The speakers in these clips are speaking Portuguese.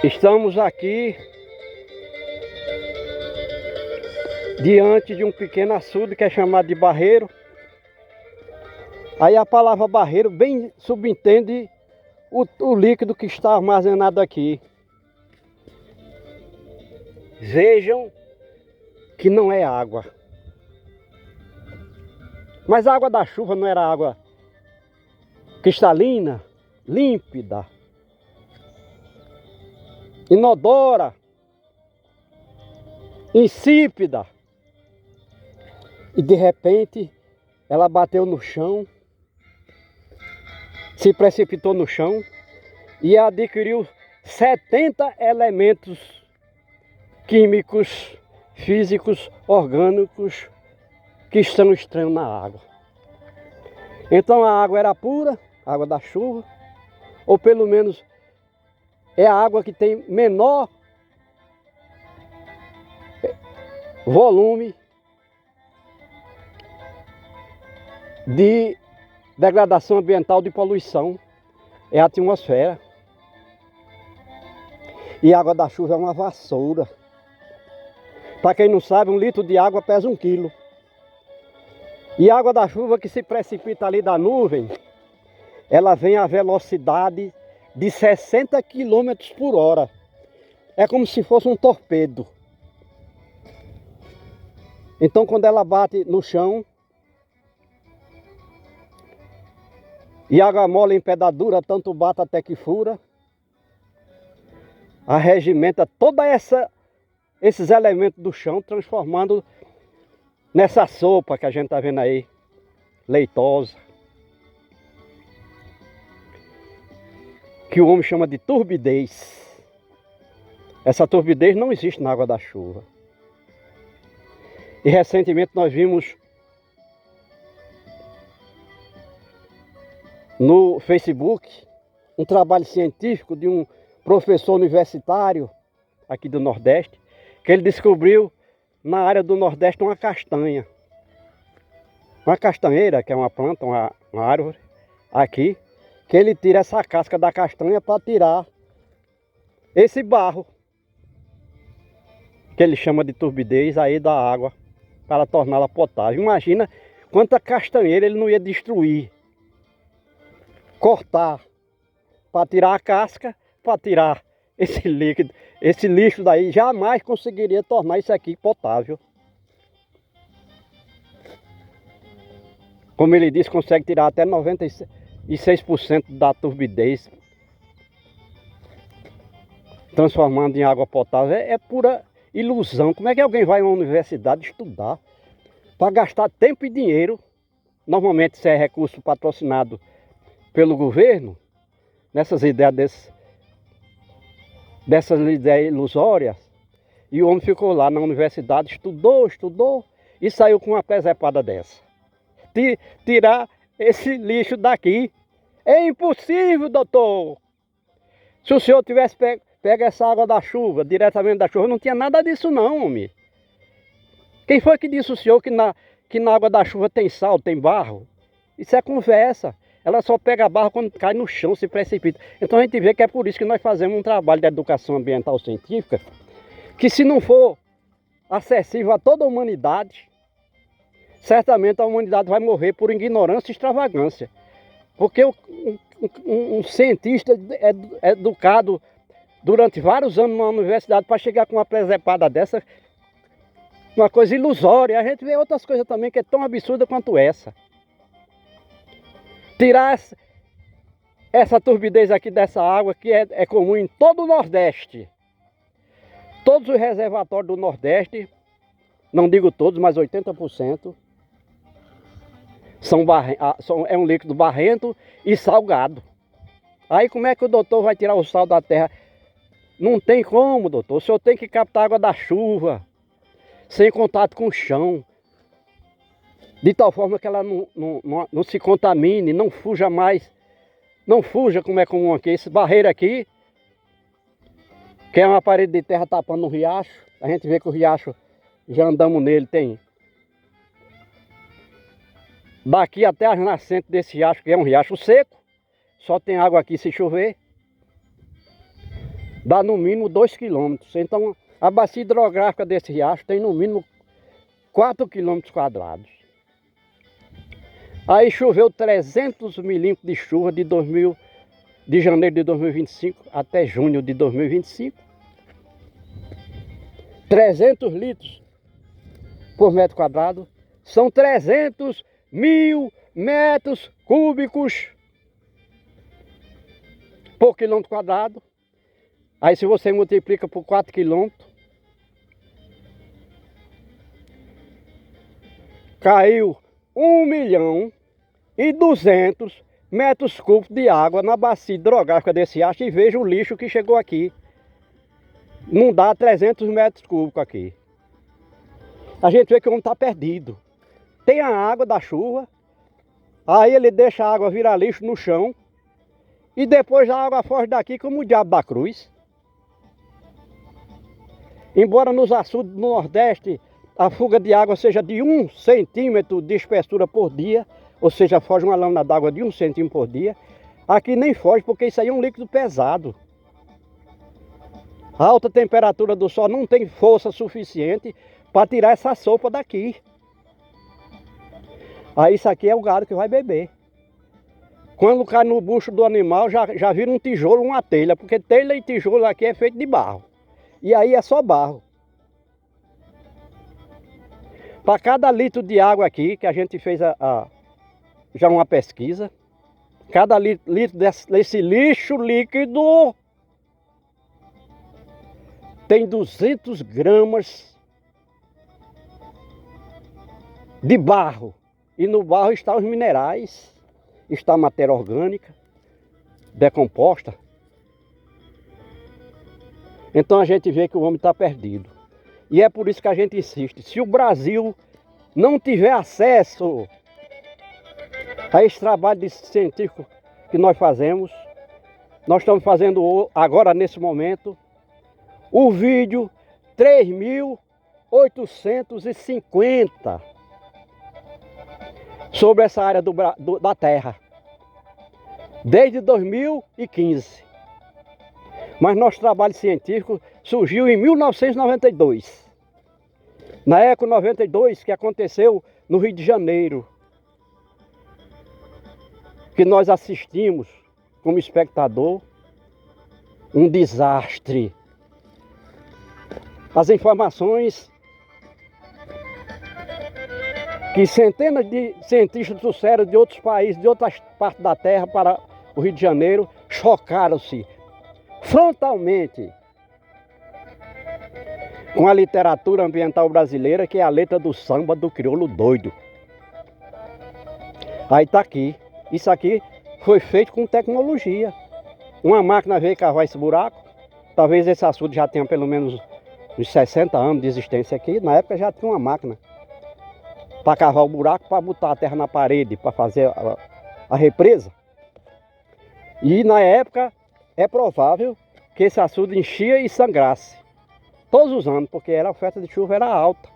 Estamos aqui diante de um pequeno açude que é chamado de barreiro. Aí a palavra barreiro bem subentende o líquido que está armazenado aqui. Vejam que não é água. Mas a água da chuva não era água cristalina, límpida, inodora, insípida. E de repente ela bateu no chão, se precipitou no chão e adquiriu 70 elementos químicos, físicos, orgânicos que estão estranhos na água. Então a água era pura, a água da chuva, ou pelo menos é a água que tem menor volume de degradação ambiental, de poluição, é a atmosfera. E a água da chuva é uma vassoura. Para quem não sabe, 1 litro de água pesa 1 quilo. E a água da chuva que se precipita ali da nuvem, ela vem a velocidade de 60 km por hora. É como se fosse um torpedo. Então quando ela bate no chão, e água mole em pedra dura, tanto bate até que fura, arregimenta toda esses elementos do chão, transformando nessa sopa que a gente está vendo aí, leitosa, que o homem chama de turbidez. Essa turbidez não existe na água da chuva. E recentemente nós vimos no Facebook um trabalho científico de um professor universitário aqui do Nordeste, que ele descobriu na área do Nordeste uma castanha. Uma castanheira, que é uma planta, uma árvore, aqui, que ele tira essa casca da castanha para tirar esse barro, que ele chama de turbidez, aí da água, para torná-la potável. Imagina quanta castanheira ele não ia destruir, cortar, para tirar a casca, para tirar esse líquido, esse lixo daí, jamais conseguiria tornar isso aqui potável. Como ele disse, consegue tirar até 96% da turbidez, transformando em água potável. É pura ilusão. Como é que alguém vai a uma universidade estudar para gastar tempo e dinheiro? Normalmente isso é recurso patrocinado pelo governo, nessas ideias dessas ideias ilusórias, e o homem ficou lá na universidade, estudou e saiu com uma presepada dessa. Tirar esse lixo daqui é impossível, doutor. Se o senhor tivesse pego essa água da chuva, diretamente da chuva, não tinha nada disso não, homem. Quem foi que disse o senhor que na água da chuva tem sal, tem barro? Isso é conversa. Ela só pega barro quando cai no chão, se precipita. Então a gente vê que é por isso que nós fazemos um trabalho de educação ambiental científica, que se não for acessível a toda a humanidade, certamente a humanidade vai morrer por ignorância e extravagância. Porque um cientista educado durante vários anos na universidade para chegar com uma presepada dessa, uma coisa ilusória. A gente vê outras coisas também que é tão absurda quanto essa. Tirar essa turbidez aqui dessa água que é comum em todo o Nordeste. Todos os reservatórios do Nordeste, não digo todos, mas 80%, é um líquido barrento e salgado. Aí como é que o doutor vai tirar o sal da terra? Não tem como, doutor. O senhor tem que captar água da chuva, sem contato com o chão, de tal forma que ela não se contamine, não fuja mais. Não fuja como é comum aqui. Esse barreiro aqui, que é uma parede de terra tapando um riacho. A gente vê que o riacho, já andamos nele, tem daqui até as nascentes desse riacho, que é um riacho seco. Só tem água aqui se chover. dá no mínimo 2 quilômetros. Então a bacia hidrográfica desse riacho tem no mínimo 4 quilômetros quadrados. Aí choveu 300 milímetros de chuva de janeiro de 2025 até junho de 2025. 300 litros por metro quadrado. São 300 mil metros cúbicos por quilômetro quadrado. Aí se você multiplica por 4 quilômetros, caiu 1.200.000 metros cúbicos de água na bacia hidrográfica desse riacho, e veja o lixo que chegou aqui. Não dá 300 metros cúbicos aqui. A gente vê que o homem está perdido. Tem a água da chuva, aí ele deixa a água virar lixo no chão, e depois a água foge daqui como o diabo da cruz. Embora nos açudes do Nordeste a fuga de água seja de 1 centímetro de espessura por dia, ou seja, foge uma lâmina d'água de 1 centímetro por dia, aqui nem foge, porque isso aí é um líquido pesado. A alta temperatura do sol não tem força suficiente para tirar essa sopa daqui. Aí isso aqui é o gado que vai beber. Quando cai no bucho do animal, já vira um tijolo, uma telha, porque telha e tijolo aqui é feito de barro. E aí é só barro. Para cada litro de água aqui, que a gente fez já uma pesquisa, cada litro desse lixo líquido tem 200 gramas de barro. E no barro estão os minerais, está a matéria orgânica decomposta. Então a gente vê que o homem está perdido. E é por isso que a gente insiste. Se o Brasil não tiver acesso a esse trabalho científico que nós fazemos, nós estamos fazendo agora, nesse momento, o vídeo 3.850 sobre essa área da Terra, desde 2015. Mas nosso trabalho científico surgiu em 1992. Na Eco 92, que aconteceu no Rio de Janeiro, que nós assistimos como espectador, um desastre. As informações que centenas de cientistas trouxeram de outros países, de outras partes da Terra para o Rio de Janeiro, chocaram-se frontalmente com a literatura ambiental brasileira, que é a letra do samba do crioulo doido. Aí está aqui. Isso aqui foi feito com tecnologia. Uma máquina veio cavar esse buraco. Talvez esse açude já tenha pelo menos uns 60 anos de existência aqui. Na época já tinha uma máquina para cavar o buraco, para botar a terra na parede, para fazer a represa. E na época é provável que esse açude enchia e sangrasse todos os anos, porque a oferta de chuva era alta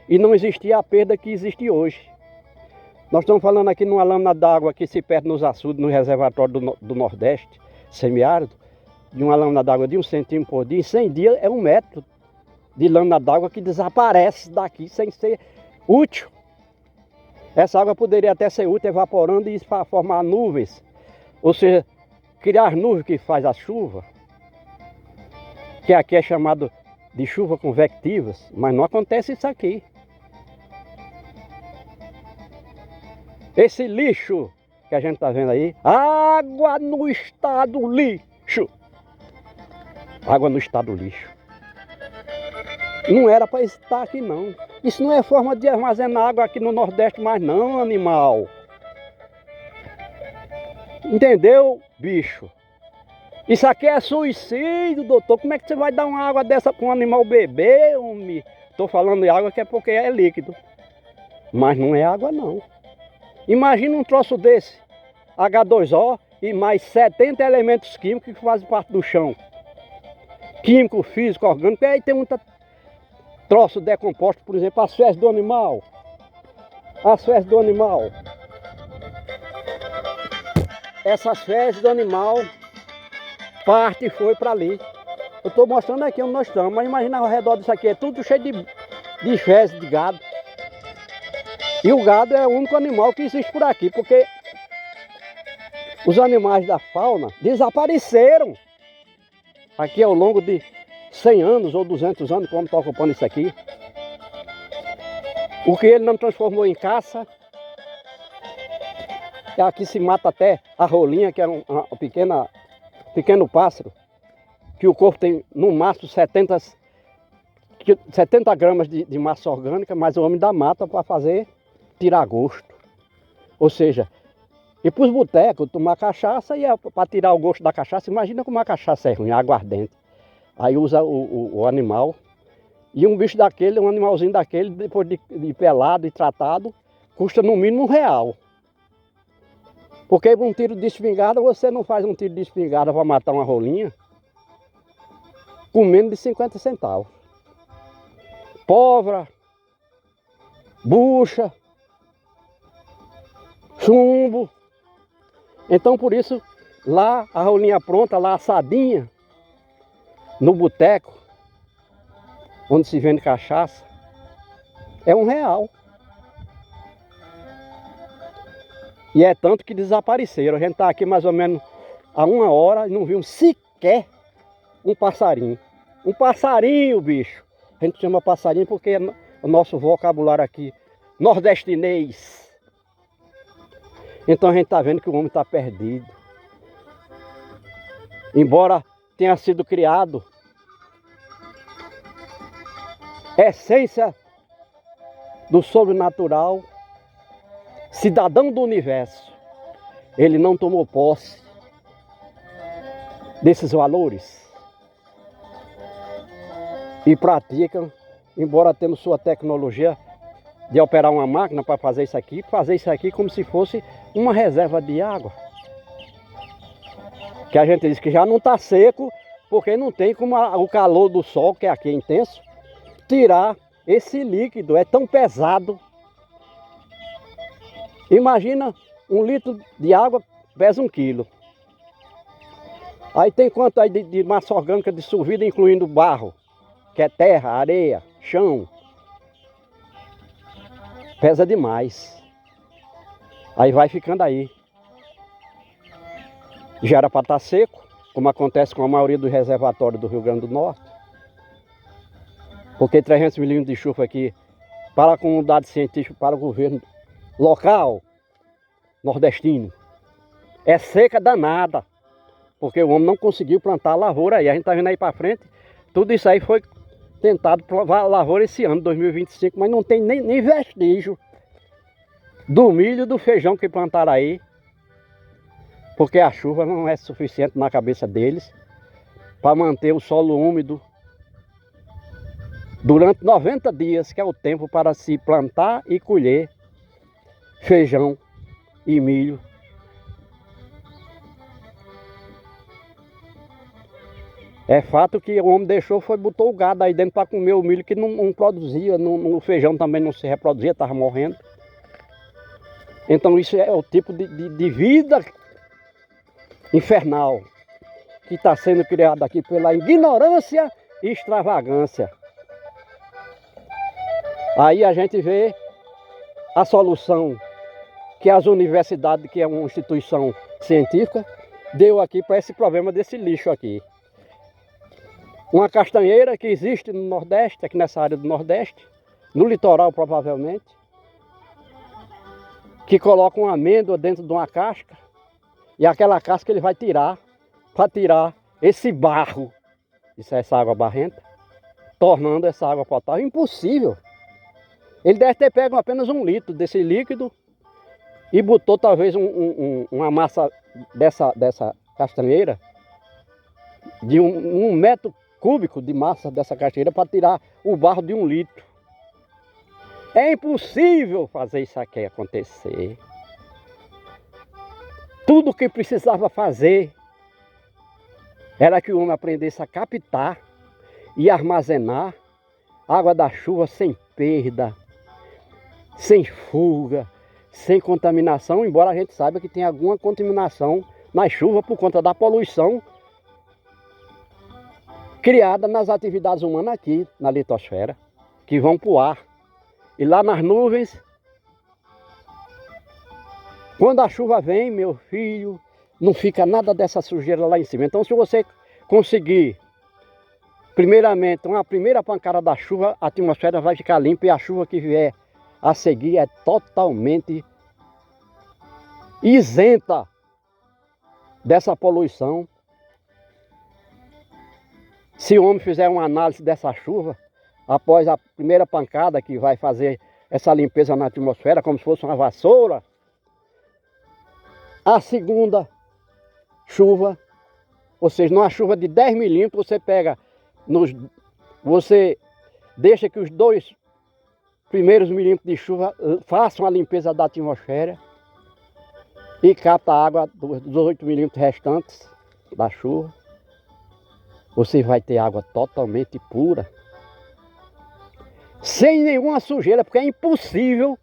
e não existia a perda que existe hoje. Nós estamos falando aqui numa lâmina d'água que se perde nos açudes, no reservatório do Nordeste, semiárido, de uma lâmina d'água de 1 centímetro por dia. Em 100 dias é 1 metro de lâmina d'água que desaparece daqui sem ser útil. Essa água poderia até ser útil evaporando e formar nuvens, ou seja, criar as nuvens que faz a chuva, que aqui é chamado de chuva convectivas, mas não acontece isso aqui. Esse lixo que a gente está vendo aí, água no estado lixo. Água no estado lixo. Não era para estar aqui não. Isso não é forma de armazenar água aqui no Nordeste mais não, animal. Entendeu, bicho? Isso aqui é suicídio, doutor. Como é que você vai dar uma água dessa para um animal beber, homem? Estou falando de água que é porque é líquido. Mas não é água não. Imagina um troço desse, H2O e mais 70 elementos químicos que fazem parte do chão. Químico, físico, orgânico, e aí tem muita troço decomposto, por exemplo, as fezes do animal. As fezes do animal. Essas fezes do animal, parte foi para ali. Eu estou mostrando aqui onde nós estamos, mas imagina ao redor disso aqui, é tudo cheio de fezes de gado. E o gado é o único animal que existe por aqui, porque os animais da fauna desapareceram aqui ao longo de 100 anos ou 200 anos, como está ocupando isso aqui. O que ele não transformou em caça. Aqui se mata até a rolinha, que é um pequeno pássaro, que o corpo tem no máximo 70 gramas de massa orgânica, mas o homem dá mata para fazer tirar gosto. Ou seja, ir para os botecos tomar cachaça e para tirar o gosto da cachaça. Imagina como a cachaça é ruim, aguardente. Aí usa o animal. E um bicho daquele, um animalzinho daquele, depois de pelado e tratado, custa no mínimo R$1. Porque um tiro de espingarda, você não faz um tiro de espingarda para matar uma rolinha com menos de 50 centavos. Pólvora, bucha, chumbo. Então por isso, lá a rolinha pronta, lá assadinha, no boteco, onde se vende cachaça, é R$1. E é tanto que desapareceram. A gente está aqui mais ou menos há 1 hora e não vimos sequer um passarinho. Um passarinho, bicho. A gente chama passarinho porque é o nosso vocabulário aqui, nordestinês. Então a gente está vendo que o homem está perdido. Embora tenha sido criado essência do sobrenatural, cidadão do universo, ele não tomou posse desses valores e praticam, embora tendo sua tecnologia de operar uma máquina para fazer isso aqui como se fosse uma reserva de água. Que a gente diz que já não está seco, porque não tem como o calor do sol, que aqui é intenso, tirar esse líquido, é tão pesado. Imagina 1 litro de água pesa 1 quilo. Aí tem quanto aí de massa orgânica dissolvida, incluindo barro, que é terra, areia, chão. Pesa demais. Aí vai ficando aí. Já era para estar seco, como acontece com a maioria dos reservatórios do Rio Grande do Norte. Porque 300 milímetros de chuva aqui, para a comunidade científica, para o governo local, nordestino, é seca danada. Porque o homem não conseguiu plantar a lavoura aí. A gente está vendo aí para frente, tudo isso aí foi tentado plantar a lavoura esse ano, 2025, mas não tem nem vestígio do milho e do feijão que plantaram aí. Porque a chuva não é suficiente na cabeça deles para manter o solo úmido durante 90 dias, que é o tempo para se plantar e colher feijão e milho. É fato que o homem botou o gado aí dentro para comer o milho que não produzia, o feijão também não se reproduzia, estava morrendo. Então isso é o tipo de vida infernal que está sendo criado aqui pela ignorância e extravagância. Aí a gente vê a solução que as universidades, que é uma instituição científica, deu aqui para esse problema desse lixo aqui. Uma castanheira que existe no Nordeste, aqui nessa área do Nordeste, no litoral provavelmente, que coloca uma amêndoa dentro de uma casca, e aquela casca ele vai tirar, para tirar esse barro, isso é essa água barrenta, tornando essa água potável impossível. Ele deve ter pego apenas 1 litro desse líquido e botou talvez uma massa dessa castanheira, de 1 metro cúbico de massa dessa castanheira para tirar o barro de 1 litro. É impossível fazer isso aqui acontecer. Tudo o que precisava fazer era que o homem aprendesse a captar e armazenar água da chuva sem perda, sem fuga, sem contaminação, embora a gente saiba que tem alguma contaminação na chuva por conta da poluição criada nas atividades humanas aqui na litosfera, que vão para o ar. E lá nas nuvens, quando a chuva vem, meu filho, não fica nada dessa sujeira lá em cima. Então, se você conseguir, primeiramente, uma primeira pancada da chuva, a atmosfera vai ficar limpa e a chuva que vier a seguir é totalmente isenta dessa poluição. Se o homem fizer uma análise dessa chuva, após a primeira pancada que vai fazer essa limpeza na atmosfera, como se fosse uma vassoura, a segunda chuva, ou seja, numa chuva de 10 milímetros, você deixa que os 2 primeiros milímetros de chuva façam a limpeza da atmosfera e capta a água dos 8 milímetros restantes da chuva. Você vai ter água totalmente pura, sem nenhuma sujeira, porque é impossível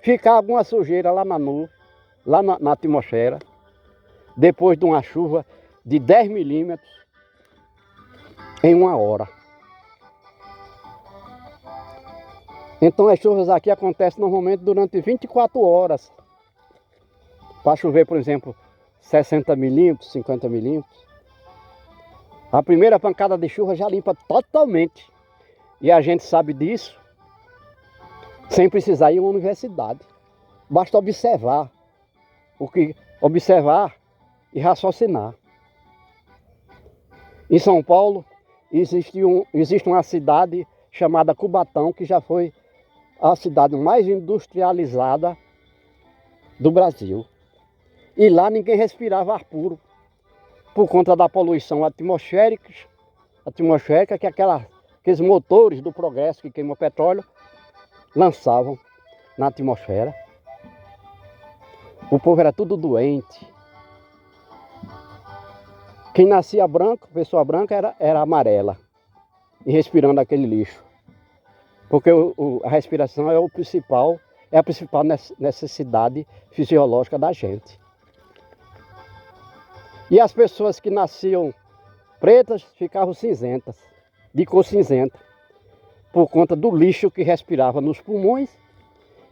ficar alguma sujeira lá na nuvem, lá na atmosfera, depois de uma chuva de 10 milímetros em 1 hora. Então as chuvas aqui acontecem normalmente durante 24 horas. Para chover, por exemplo, 60 milímetros, 50 milímetros. A primeira pancada de chuva já limpa totalmente. E a gente sabe disso sem precisar ir a uma universidade. Basta observar observar e raciocinar. Em São Paulo existe uma cidade chamada Cubatão, que já foi a cidade mais industrializada do Brasil. E lá ninguém respirava ar puro, por conta da poluição atmosférica, que aqueles motores do progresso que queimam petróleo lançavam na atmosfera. O povo era tudo doente. Quem nascia branco, pessoa branca, era amarela, e respirando aquele lixo. Porque a respiração é a principal necessidade fisiológica da gente. E as pessoas que nasciam pretas ficavam cinzentas, de cor cinzenta, por conta do lixo que respirava nos pulmões.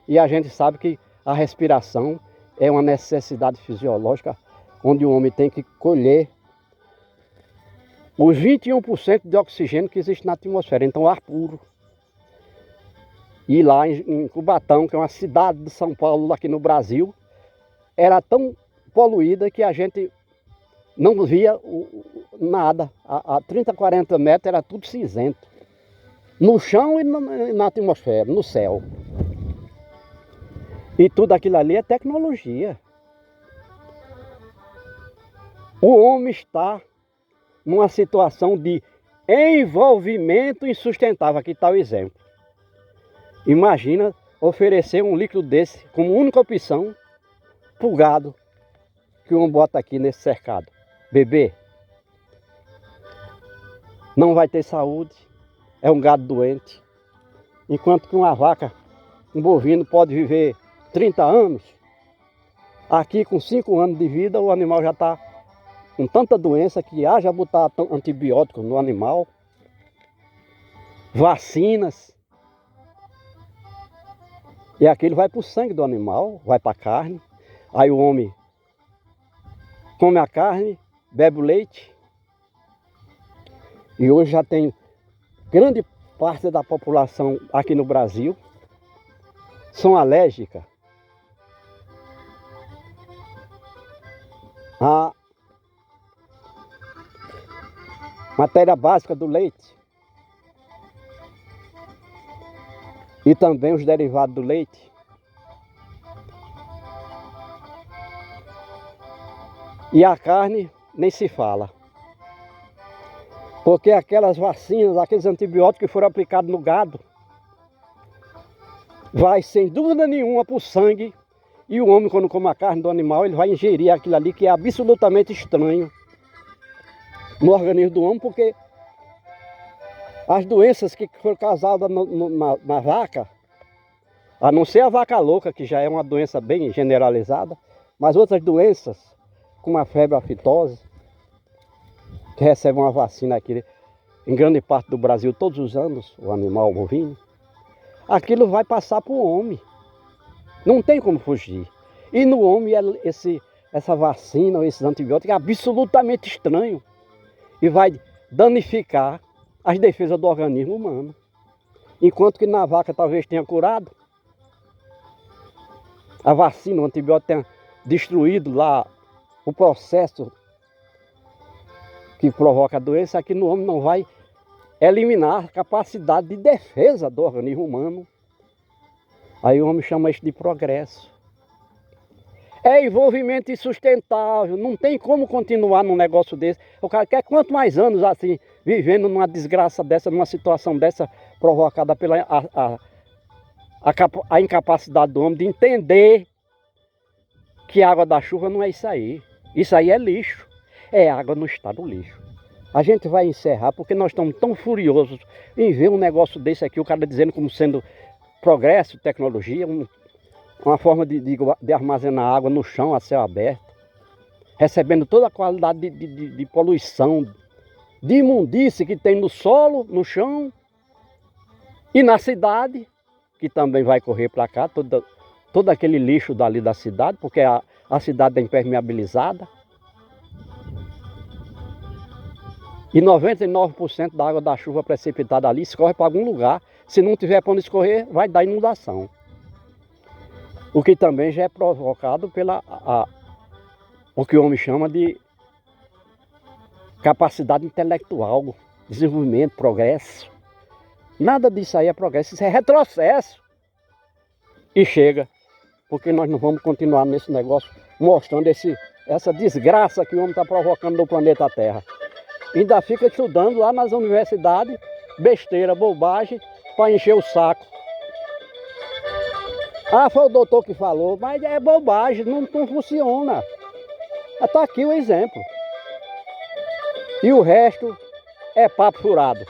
E a gente sabe que a respiração é uma necessidade fisiológica, onde o homem tem que colher os 21% de oxigênio que existe na atmosfera, então ar puro. E lá em Cubatão, que é uma cidade de São Paulo, aqui no Brasil, era tão poluída que a gente não via nada. A 30, 40 metros era tudo cinzento. No chão e na atmosfera, no céu. E tudo aquilo ali é tecnologia. O homem está numa situação de envolvimento insustentável. Aqui está o exemplo. Imagina oferecer um líquido desse como única opção para o gado que o homem bota aqui nesse cercado. Beber. Não vai ter saúde. É um gado doente. Enquanto que uma vaca, um bovino pode viver 30 anos. Aqui com 5 anos de vida o animal já está com tanta doença que haja botar antibiótico no animal. Vacinas. E aquilo vai para o sangue do animal, vai para a carne. Aí o homem come a carne, bebe o leite. E hoje já tem grande parte da população aqui no Brasil são alérgicas à matéria básica do leite. E também os derivados do leite. E a carne nem se fala. Porque aquelas vacinas, aqueles antibióticos que foram aplicados no gado, vai sem dúvida nenhuma para o sangue. E o homem, quando come a carne do animal, ele vai ingerir aquilo ali que é absolutamente estranho no organismo do homem, porque as doenças que foram causadas na vaca, a não ser a vaca louca, que já é uma doença bem generalizada, mas outras doenças, como a febre aftosa, que recebe uma vacina aqui em grande parte do Brasil, todos os anos, o animal bovino, aquilo vai passar para o homem. Não tem como fugir. E no homem, essa vacina ou esses antibióticos é absolutamente estranho. E vai danificar as defesas do organismo humano. Enquanto que na vaca talvez tenha curado, a vacina, o antibiótico tenha destruído lá o processo que provoca a doença, aqui no homem não vai eliminar a capacidade de defesa do organismo humano. Aí o homem chama isso de progresso. É envolvimento insustentável, não tem como continuar num negócio desse. O cara quer quanto mais anos assim, vivendo numa desgraça dessa, numa situação dessa, provocada pela a incapacidade do homem de entender que a água da chuva não é isso aí. Isso aí é lixo. É água no estado do lixo. A gente vai encerrar porque nós estamos tão furiosos em ver um negócio desse aqui, o cara dizendo como sendo progresso, tecnologia, uma forma de armazenar água no chão, a céu aberto, recebendo toda a qualidade de poluição, de imundície que tem no solo, no chão e na cidade, que também vai correr para cá, todo aquele lixo dali da cidade, porque a cidade é impermeabilizada. E 99% da água da chuva precipitada ali escorre para algum lugar. Se não tiver para onde escorrer, vai dar inundação. O que também já é provocado pela o que o homem chama de capacidade intelectual, desenvolvimento, progresso. Nada disso aí é progresso, isso é retrocesso. E chega, porque nós não vamos continuar nesse negócio mostrando essa desgraça que o homem está provocando no planeta Terra. Ainda fica estudando lá nas universidades, besteira, bobagem, para encher o saco. Ah, foi o doutor que falou, mas é bobagem, não funciona. Está aqui o exemplo. E o resto é papo furado.